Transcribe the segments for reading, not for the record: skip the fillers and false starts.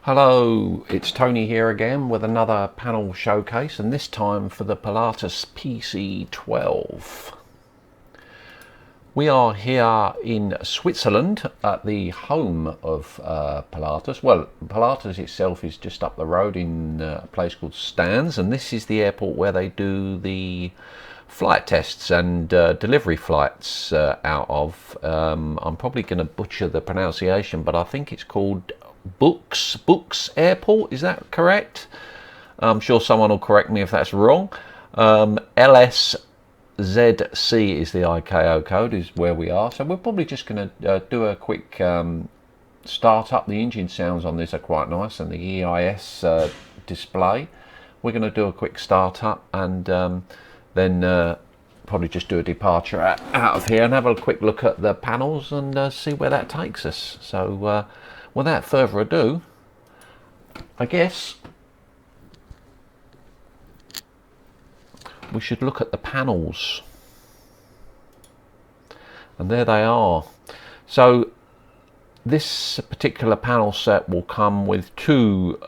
Hello, it's Tony here again with another panel showcase, and this time for the Pilatus PC 12. We are here in Switzerland at the home of Pilatus. Well, Pilatus itself is just up the road in a place called Stans, and this is the airport where they do the flight tests and delivery flights out of. I'm probably going to butcher the pronunciation, but I think it's called Books Airport, is that correct? I'm sure someone will correct me if that's wrong. LSZC is the ICAO code, is where we are. So we're probably just going to do a quick start up. The engine sounds on this are quite nice, and the EIS display. We're going to do a quick start up and then probably just do a departure out of here and have a quick look at the panels and see where that takes us. So without further ado, I guess we should look at the panels. And there they are. So this particular panel set will come with two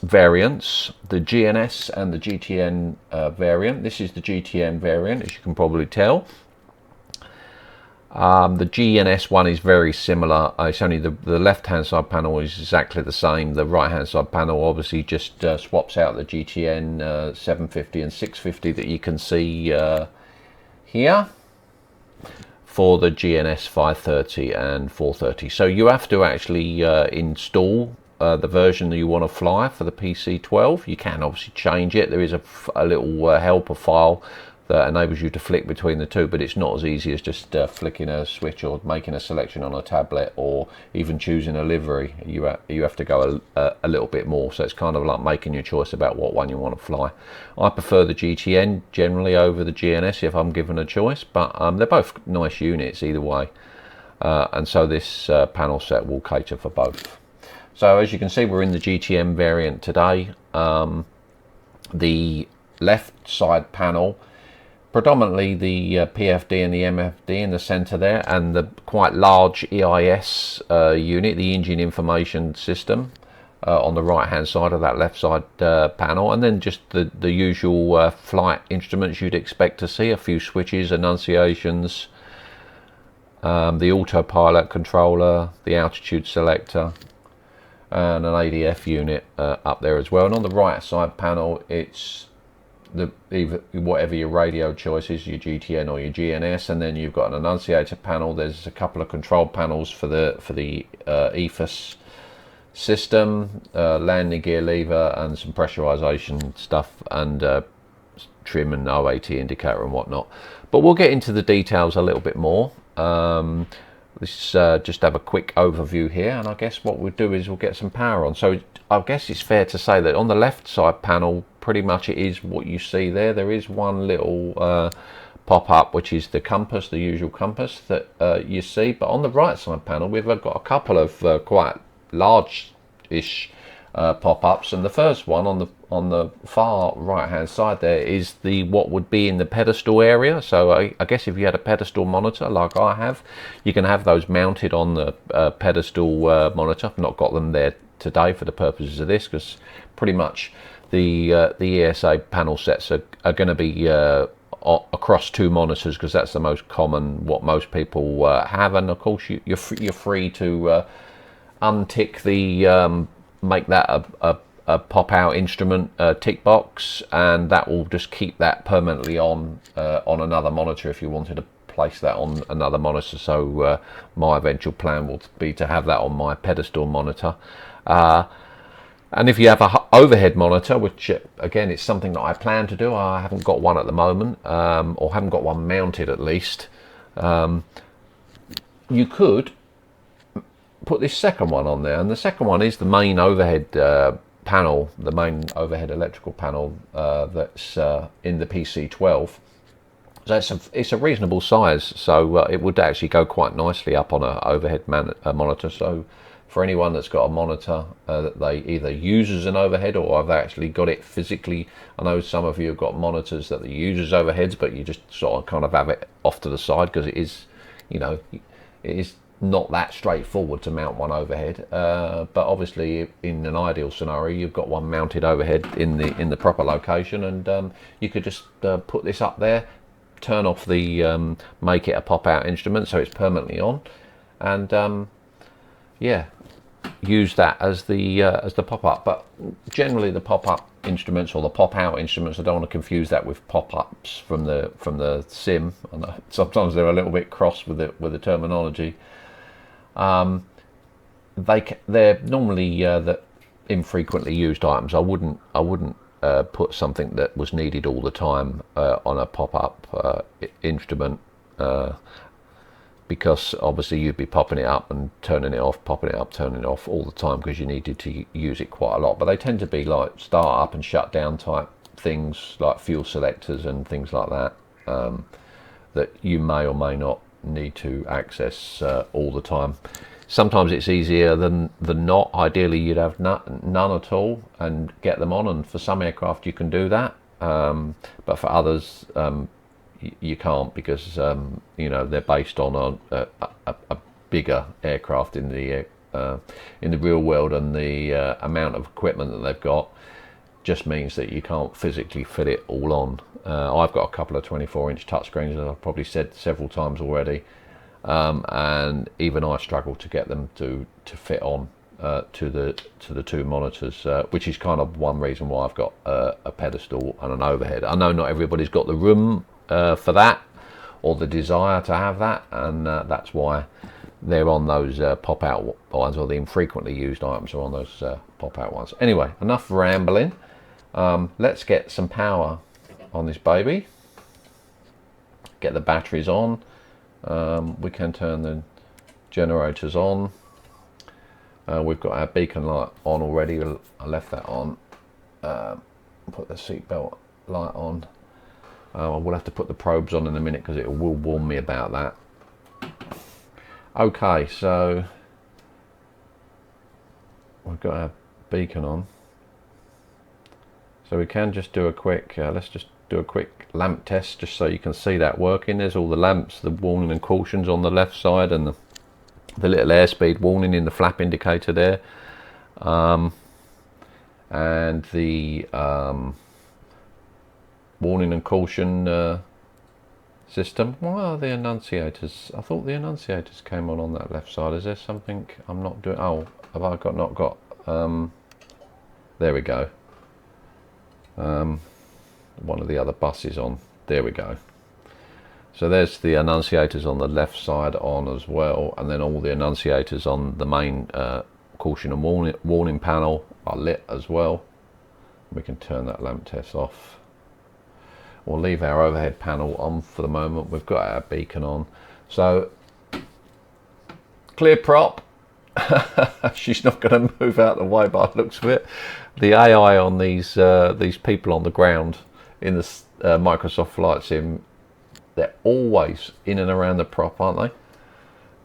variants, the GNS and the GTN variant. This is the GTN variant, as you can probably tell. The GNS one is very similar. It's only the left hand side panel is exactly the same. The right hand side panel obviously just swaps out the GTN 750 and 650 that you can see here for the GNS 530 and 430. So you have to actually install the version that you want to fly for the PC12. You can obviously change it. There is a little helper file that enables you to flick between the two, but it's not as easy as just flicking a switch or making a selection on a tablet or even choosing a livery. You have to go a little bit more, so it's kind of like making your choice about what one you want to fly. I prefer the GTN generally over the GNS if I'm given a choice, but they're both nice units either way, and so this panel set will cater for both. So as you can see, we're in the GTN variant today. The left side panel, predominantly the PFD and the MFD in the center there, and the quite large EIS unit, the engine information system, on the right hand side of that left side panel, and then just the usual flight instruments you'd expect to see, a few switches, annunciations, the autopilot controller, the altitude selector, and an ADF unit up there as well. And on the right side panel, it's whatever your radio choice is, your GTN or your GNS, and then you've got an annunciator panel. There's a couple of control panels for the EFIS system, landing gear lever, and some pressurization stuff, and trim and OAT indicator and whatnot. But we'll get into the details a little bit more. Let's just have a quick overview here, and I guess what we'll do is we'll get some power on. So I guess it's fair to say that on the left side panel, pretty much it is what you see there. There is one little pop-up, which is the compass, the usual compass that you see. But on the right side panel, we've got a couple of quite large-ish pop-ups, and the first one on the far right hand side there is what would be in the pedestal area. So I guess if you had a pedestal monitor like I have, you can have those mounted on the pedestal monitor. I've not got them there today for the purposes of this, because pretty much the ESA panel sets are going to be across two monitors, because that's the most common, what most people have. And of course you're free to untick the make that a pop-out instrument tick box, and that will just keep that permanently on another monitor if you wanted to place that on another monitor. So my eventual plan will be to have that on my pedestal monitor. And if you have a overhead monitor, which again it's something that I plan to do, I haven't got one at the moment, or haven't got one mounted at least, you could put this second one on there. And the second one is the main overhead panel, the main overhead electrical panel that's in the PC12. So it's a reasonable size, so it would actually go quite nicely up on an overhead monitor. So for anyone that's got a monitor that they either use as an overhead, or have actually got it physically, I know some of you have got monitors that they use as overheads, but you just sort of kind of have it off to the side, because it is, you know, it is not that straightforward to mount one overhead, but obviously in an ideal scenario you've got one mounted overhead in the proper location, and you could just put this up there, turn off the make it a pop-out instrument so it's permanently on, and yeah, use that as the pop-up. But generally the pop-up instruments, or the pop-out instruments, I don't want to confuse that with pop-ups from the sim. I know sometimes they're a little bit cross with the terminology. They're normally the infrequently used items. I wouldn't put something that was needed all the time on a pop-up instrument, because obviously you'd be popping it up and turning it off, popping it up, turning it off all the time, because you needed to use it quite a lot. But they tend to be like start up and shut down type things, like fuel selectors and things like that, that you may or may not need to access all the time. Sometimes it's easier than not. Ideally you'd have none at all and get them on, and for some aircraft you can do that, but for others you can't, because you know, they're based on a bigger aircraft in the real world, and the amount of equipment that they've got just means that you can't physically fit it all on. I've got a couple of 24-inch touchscreens, as I've probably said several times already, and even I struggle to get them to fit on to the two monitors, which is kind of one reason why I've got a pedestal and an overhead. I know not everybody's got the room for that, or the desire to have that, and that's why they're on those pop-out ones, or the infrequently used items are on those pop-out ones. Anyway, enough rambling. Let's get some power on this baby, get the batteries on. We can turn the generators on. We've got our beacon light on already. I left that on. Put the seatbelt light on. I will have to put the probes on in a minute, because it will warn me about that. Okay, so we've got our beacon on, so we can just do a quick let's just do a quick lamp test, just so you can see that working. There's all the lamps, the warning and cautions on the left side, and the little airspeed warning in the flap indicator there, and the warning and caution system. Why are the annunciators? I thought the annunciators came on that left side. Is there something I'm not doing? Oh, have I not got there we go. One of the other buses on. There we go. So there's the annunciators on the left side on as well, and then all the annunciators on the main caution and warning panel are lit as well. We can turn that lamp test off. We'll leave our overhead panel on for the moment. We've got our beacon on. So, clear prop. She's not going to move out of the way by the looks of it. The AI on these people on the ground in the Microsoft Flight Sim, they're always in and around the prop, aren't they?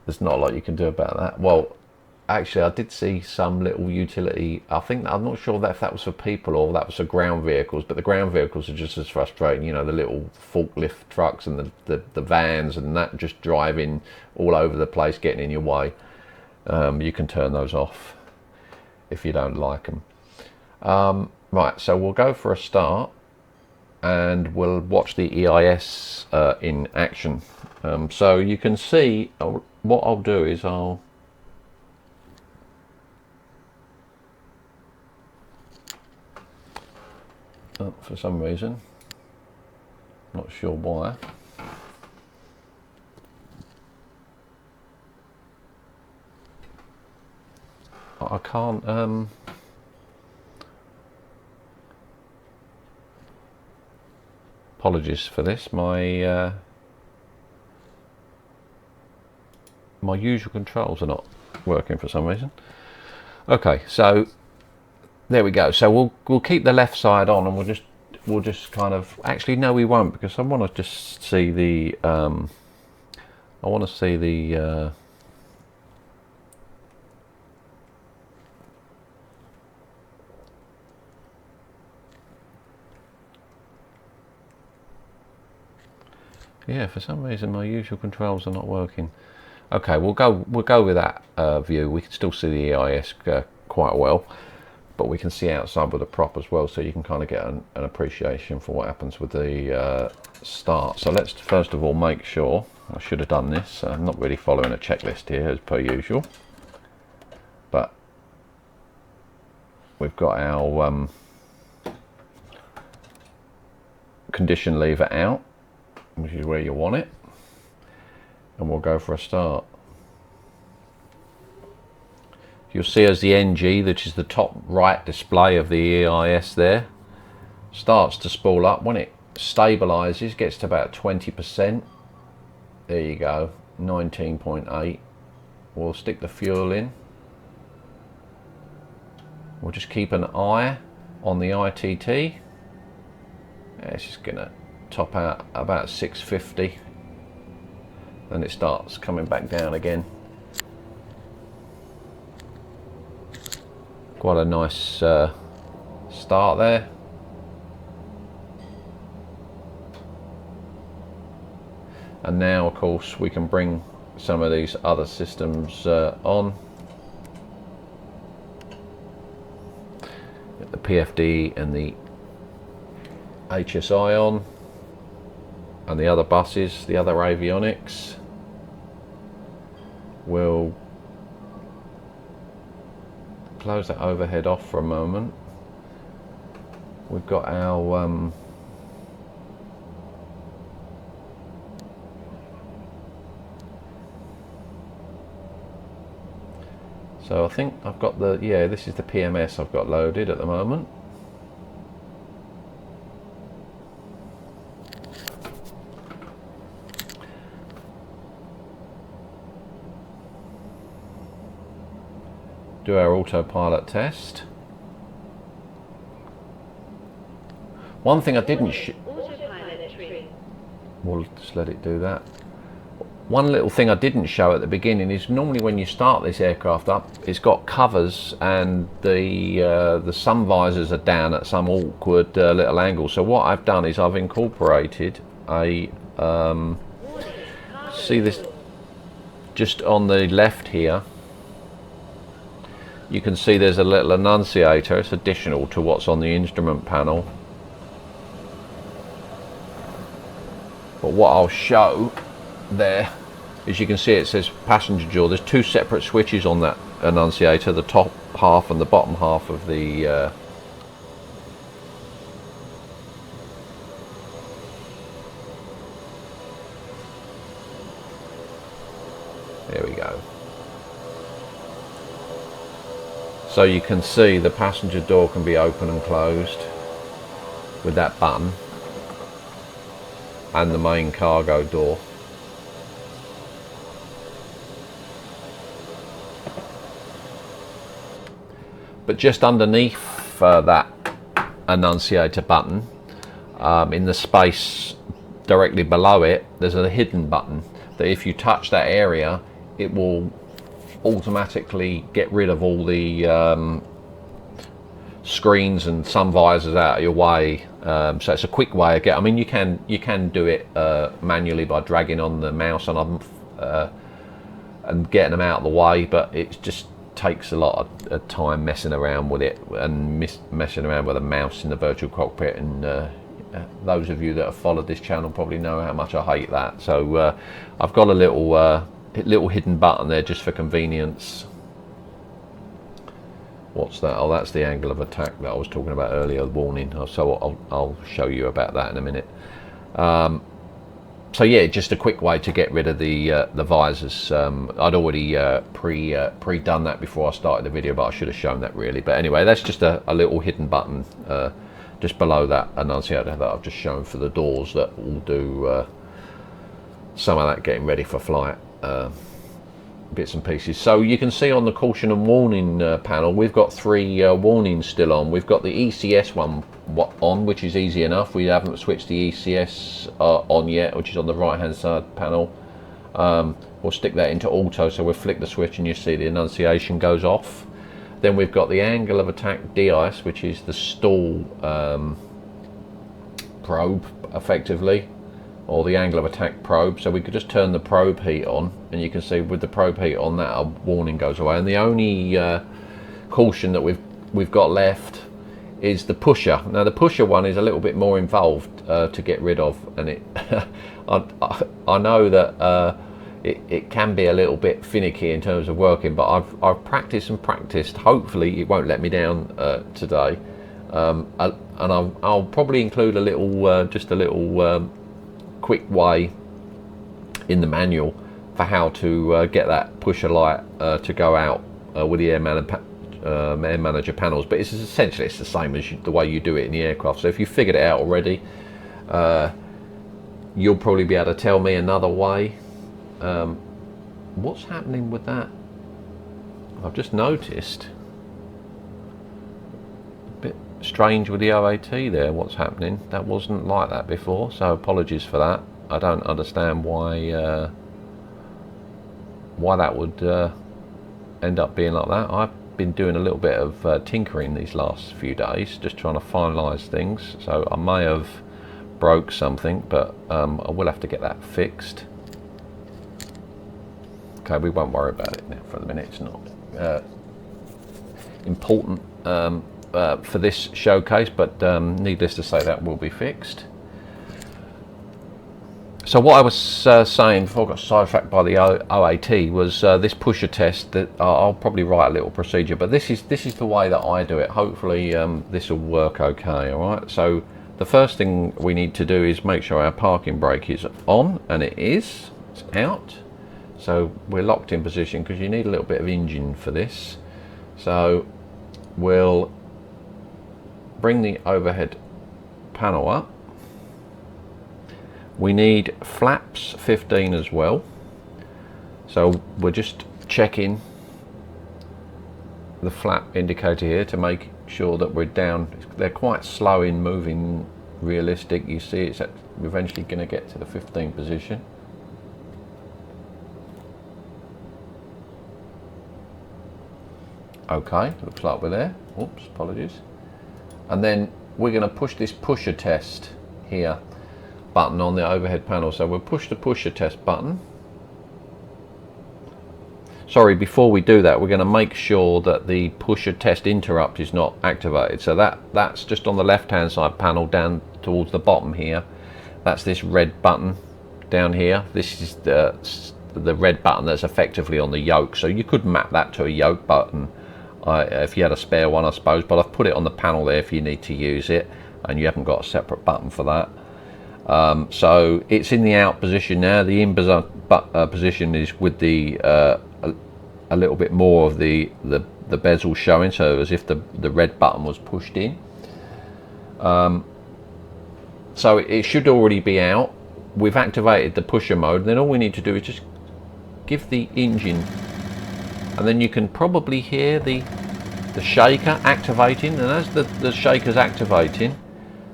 There's not a lot you can do about that. Well, actually, I did see some little utility. I'm not sure if that was for people or that was for ground vehicles, but the ground vehicles are just as frustrating. You know, the little forklift trucks and the vans and that just driving all over the place, getting in your way. You can turn those off if you don't like them. Right, so we'll go for a start and we'll watch the EIS in action. So you can see what I'll do is for some reason, not sure why, I can't apologies for this, my my usual controls are not working for some reason. Okay, so there we go. So we'll keep the left side on, and we'll just kind of, actually no we won't, because I want to just see the yeah, for some reason my usual controls are not working. Okay, we'll go with that view. We can still see the EIS quite well, but we can see outside with the prop as well, so you can kind of get an appreciation for what happens with the start. So let's first of all make sure, I should have done this, I'm not really following a checklist here as per usual, but we've got our condition lever out, which is where you want it, and we'll go for a start. You'll see as the NG, which is the top right display of the EIS there, starts to spool up. When it stabilizes, gets to about 20%. There you go, 19.8. We'll stick the fuel in. We'll just keep an eye on the ITT. It's just gonna top out about 650. Then it starts coming back down again. Quite a nice start there. And now of course we can bring some of these other systems on. Get the PFD and the HSI on, and the other buses, the other avionics. We'll close that overhead off for a moment. We've got our so I think I've got the, yeah, this is the PMS I've got loaded at the moment. Do our autopilot test. One thing I didn't we'll just let it do that. One little thing I didn't show at the beginning is normally when you start this aircraft up, it's got covers and the sun visors are down at some awkward little angle. So what I've done is I've incorporated a see this just on the left here. You can see there's a little annunciator. It's additional to what's on the instrument panel. But what I'll show there is, you can see it says passenger door. There's two separate switches on that annunciator, the top half and the bottom half of the there we go. So you can see the passenger door can be open and closed with that button, and the main cargo door. But just underneath that annunciator button, in the space directly below it, there's a hidden button that if you touch that area, it will automatically get rid of all the screens and sun visors out of your way. So it's a quick way of I mean, you can do it manually by dragging on the mouse on them and getting them out of the way, but it just takes a lot of time messing around with it and messing around with a mouse in the virtual cockpit. And those of you that have followed this channel probably know how much I hate that. So I've got a little hidden button there just for convenience. What's that? Oh, that's the angle of attack that I was talking about earlier, warning. So I'll show you about that in a minute. So yeah, just a quick way to get rid of the visors. I'd already pre-done that before I started the video, but I should have shown that really. But anyway, that's just a little hidden button just below that annunciator that I've just shown for the doors that will do some of that getting ready for flight. Bits and pieces. So you can see on the caution and warning panel, we've got three warnings still on. We've got the ECS one on, which is easy enough. We haven't switched the ECS on yet, which is on the right hand side panel. We'll stick that into auto, so we'll flick the switch and you see the annunciation goes off. Then we've got the angle of attack de-ice, which is the stall probe effectively. or the angle of attack probe. So we could just turn the probe heat on, and you can see with the probe heat on, that our warning goes away. And the only caution that we've got left is the pusher. Now the pusher one is a little bit more involved to get rid of, and it I know that it can be a little bit finicky in terms of working, but I've practiced and practiced. Hopefully it won't let me down today, and I'll probably include a little just a little quick way in the manual for how to get that pusher light to go out with the Air Manager panels. But it's essentially the same as the way you do it in the aircraft. So if you figured it out already, you'll probably be able to tell me another way. What's happening with that? I've just noticed a bit strange with the OAT there. What's happening? That wasn't like that before, so apologies for that. I don't understand why that would end up being like that. I've been doing a little bit of tinkering these last few days, just trying to finalize things, so I may have broke something, but I will have to get that fixed. Okay, we won't worry about it now for the minute. It's not important for this showcase, but needless to say, that will be fixed. So what I was saying before I got sidetracked by the OAT was this pusher test. That I'll probably write a little procedure, but this is the way that I do it. Hopefully this will work okay. All right. So the first thing we need to do is make sure our parking brake is on, and it is. It's out. So we're locked in position because you need a little bit of engine for this. So we'll bring the overhead panel up. We need flaps 15 as well. So we're just checking the flap indicator here to make sure that we're down. They're quite slow in moving realistic. You see it's eventually going to get to the 15 position. Okay, looks like we're there. Oops, apologies. And then we're going to push this pusher test here button on the overhead panel. So we'll push the pusher test button. Sorry, before we do that, we're going to make sure that the pusher test interrupt is not activated. So that's just on the left hand side panel down towards the bottom here. That's this red button down here. This is the red button that's effectively on the yoke. So you could map that to a yoke button if you had a spare one, I suppose, but I've put it on the panel there if you need to use it and you haven't got a separate button for that. So it's in the out position now. The in position is with the a little bit more of the bezel showing, so as if the red button was pushed in. So it should already be out. We've activated the pusher mode, and then all we need to do is just give the engine, and then you can probably hear the shaker activating, and as the shaker's activating,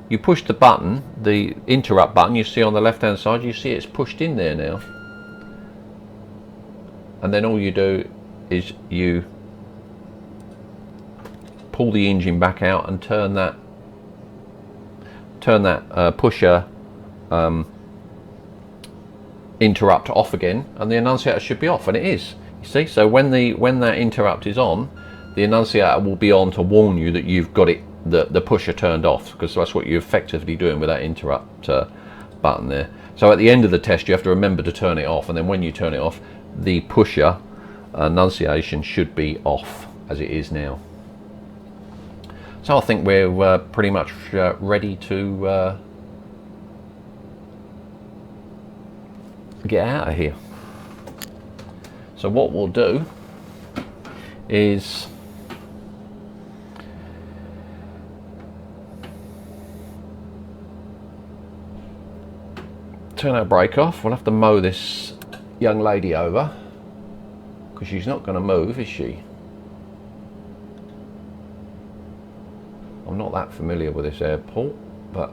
you push the button, the interrupt button you see on the left hand side, you see it's pushed in there now. And then all you do is you pull the engine back out and turn that pusher interrupt off again, and the annunciator should be off, and it is. You see, so when that interrupt is on, the annunciator will be on to warn you that you've got the pusher turned off, because that's what you're effectively doing with that interrupt button there. So at the end of the test, you have to remember to turn it off, and then when you turn it off, the pusher annunciation should be off as it is now. So I think we're pretty much ready to get out of here. So what we'll do is turn our brake off. We'll have to mow this young lady over because she's not going to move, is she? I'm not that familiar with this airport, but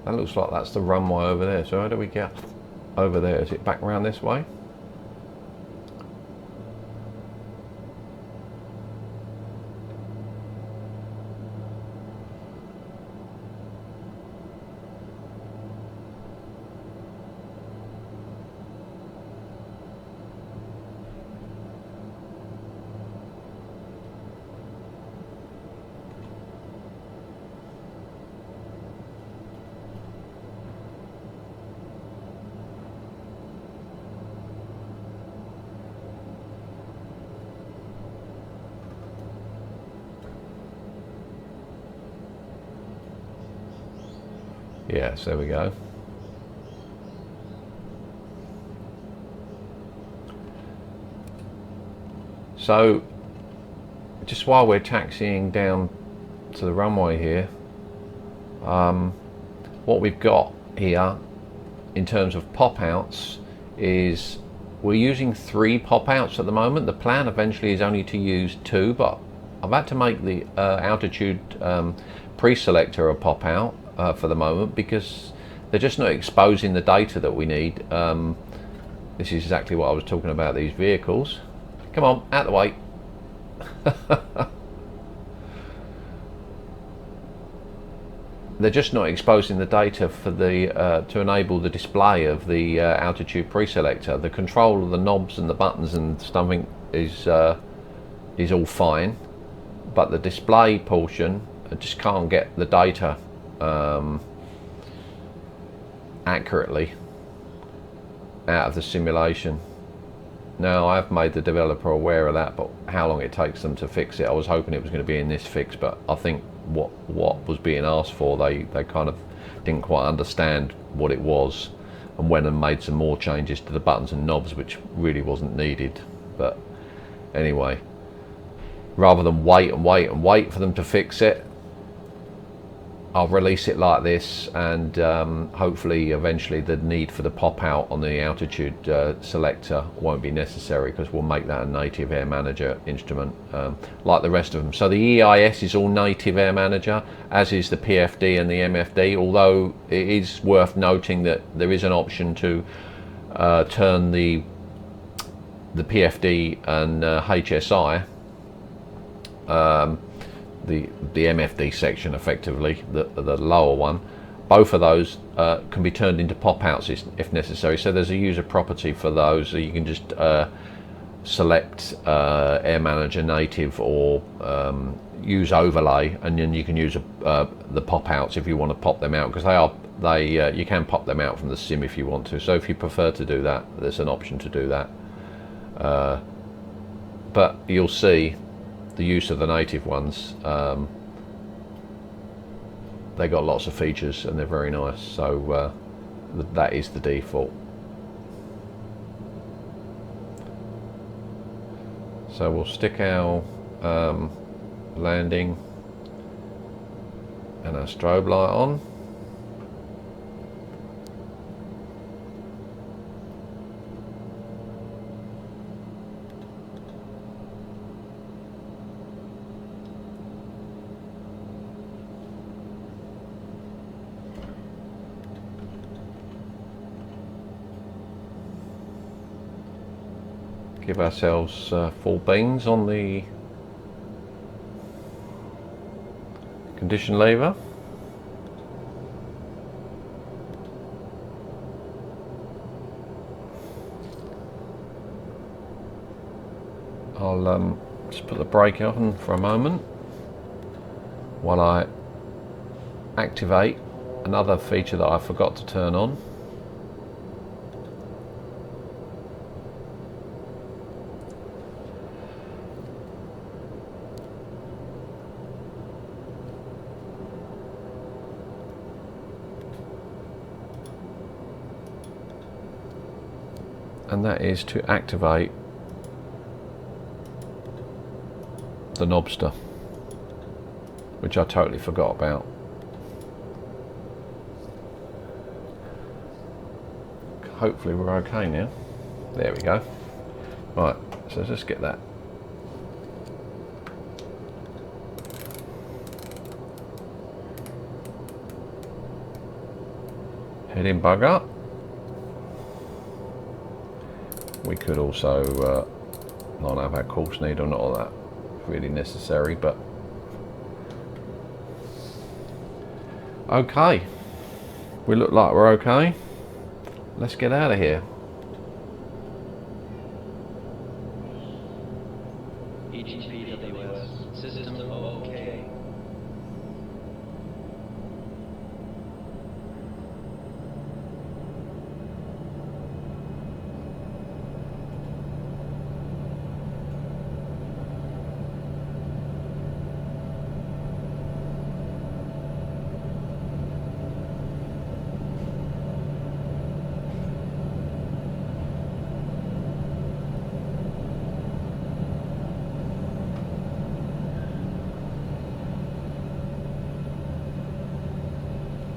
That looks like that's the runway over there. So how do we get over there? Is it back round this way? Yes, there we go. So just while we're taxiing down to the runway here, what we've got here in terms of pop outs is we're using 3 pop outs at the moment. The plan eventually is only to use 2, but I've had to make the altitude pre-selector a pop out for the moment because they're just not exposing the data that we need. This is exactly what I was talking about, these vehicles. Come on, out the way. They're just not exposing the data for the to enable the display of the altitude pre-selector. The control of the knobs and the buttons and stuffing is all fine, but the display portion, I just can't get the data accurately out of the simulation. Now, I've made the developer aware of that, but how long it takes them to fix it, I was hoping it was going to be in this fix, but I think what was being asked for, they kind of didn't quite understand what it was, and went and made some more changes to the buttons and knobs, which really wasn't needed. But anyway, rather than wait and wait and wait for them to fix it, I'll release it like this, and hopefully eventually the need for the pop out on the altitude selector won't be necessary, because we'll make that a native Air Manager instrument like the rest of them. So the EIS is all native Air Manager, as is the PFD and the MFD, although it is worth noting that there is an option to turn the PFD and HSI, the MFD section, effectively the lower one, both of those can be turned into pop outs if necessary. So there's a user property for those, so you can just select Air Manager native or use overlay, and then you can use the pop outs if you want to pop them out, because you can pop them out from the sim if you want to. So if you prefer to do that, there's an option to do that, but you'll see the use of the native ones, they got lots of features and they're very nice, so that is the default. So we'll stick our landing and our strobe light on. Give ourselves full beans on the condition lever. I'll just put the brake on for a moment while I activate another feature that I forgot to turn on. And that is to activate the knobster, which I totally forgot about. Hopefully we're okay now. There we go. Right, so let's just get that. Heading bugger. We could also not have our course needle, not all that really necessary, but okay. We look like we're okay. Let's get out of here. System OK.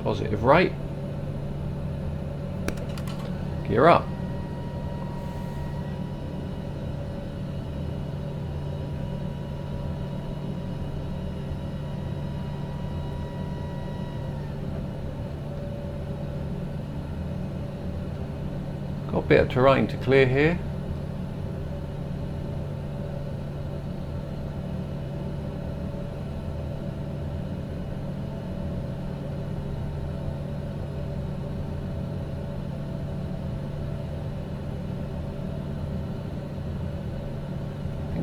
Positive rate. Gear up. Got a bit of terrain to clear here.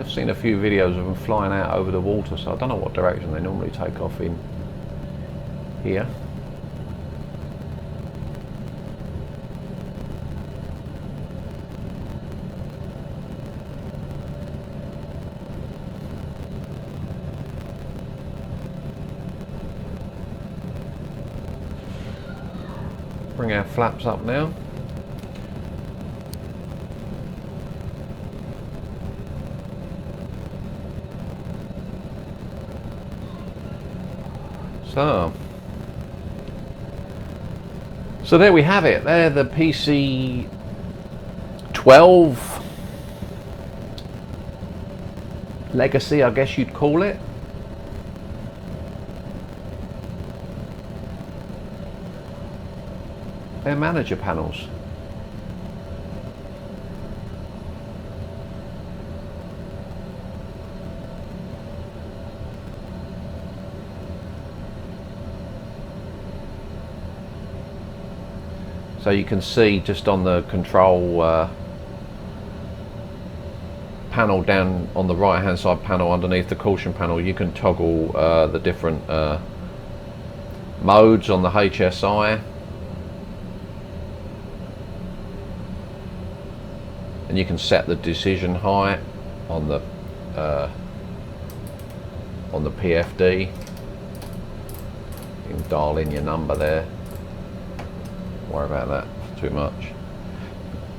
I've seen a few videos of them flying out over the water, so I don't know what direction they normally take off in here. Bring our flaps up now. So there we have it. They're the PC 12 Legacy, I guess you'd call it. They're manager panels. So you can see just on the control panel down on the right hand side panel underneath the caution panel, you can toggle the different modes on the HSI, and you can set the decision height on the PFD. You can dial in your number there. Worry about that too much.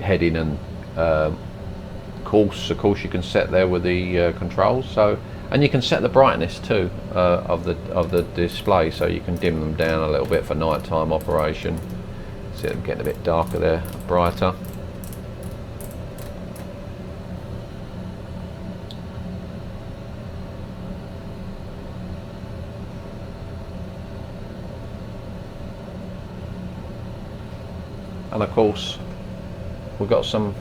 Heading and course, of course, you can set there with the controls. So, and you can set the brightness too of the display, so you can dim them down a little bit for nighttime operation. See them getting a bit darker there, brighter. And of course, we've got some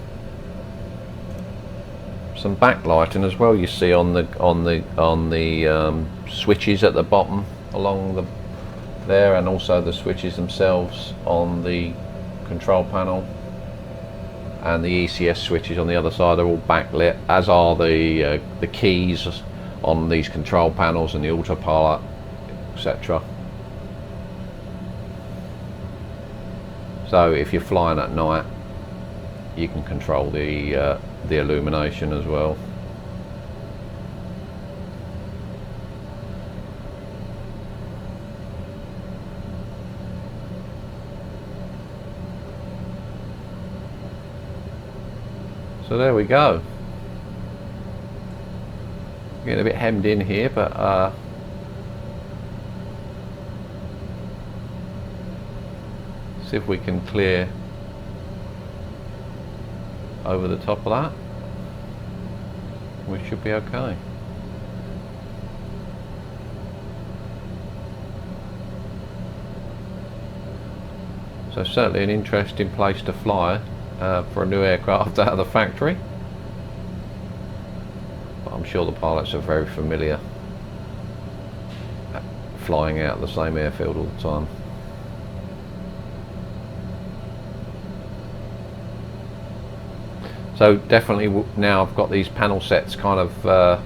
backlighting as well. You see on the switches at the bottom along there, and also the switches themselves on the control panel, and the ECS switches on the other side are all backlit, as are the keys on these control panels and the autopilot, etc. So if you're flying at night, you can control the illumination as well. So there we go. Getting a bit hemmed in here, but see if we can clear over the top of that. We should be okay. So certainly an interesting place to fly for a new aircraft out of the factory. But I'm sure the pilots are very familiar at flying out of the same airfield all the time. So definitely now I've got these panel sets kind of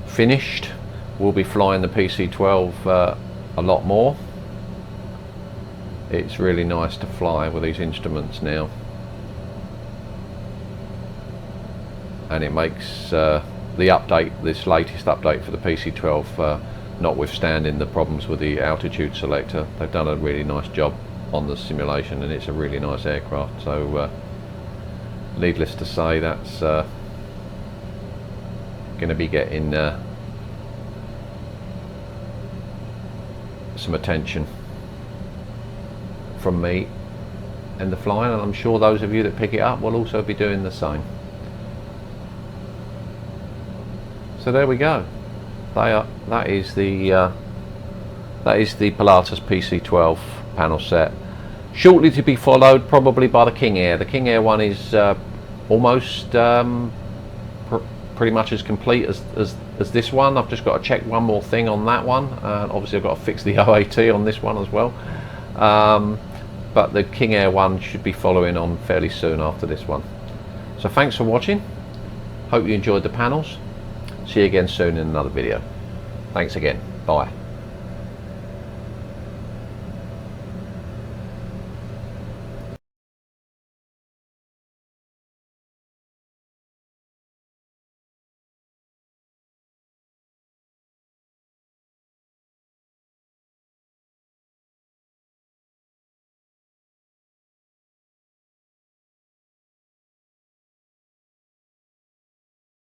finished, we'll be flying the PC-12 a lot more. It's really nice to fly with these instruments now, and it makes the update, this latest update for the PC-12, notwithstanding the problems with the altitude selector, they've done a really nice job on the simulation, and it's a really nice aircraft. So needless to say, that's going to be getting some attention from me and the flying, and I'm sure those of you that pick it up will also be doing the same. So there we go. That is the Pilatus PC-12 panel set. Shortly to be followed probably by the King Air. The King Air one is almost pretty much as complete as this one. I've just got to check one more thing on that one, and obviously I've got to fix the OAT on this one as well. But the King Air one should be following on fairly soon after this one. So thanks for watching. Hope you enjoyed the panels. See you again soon in another video. Thanks again. Bye.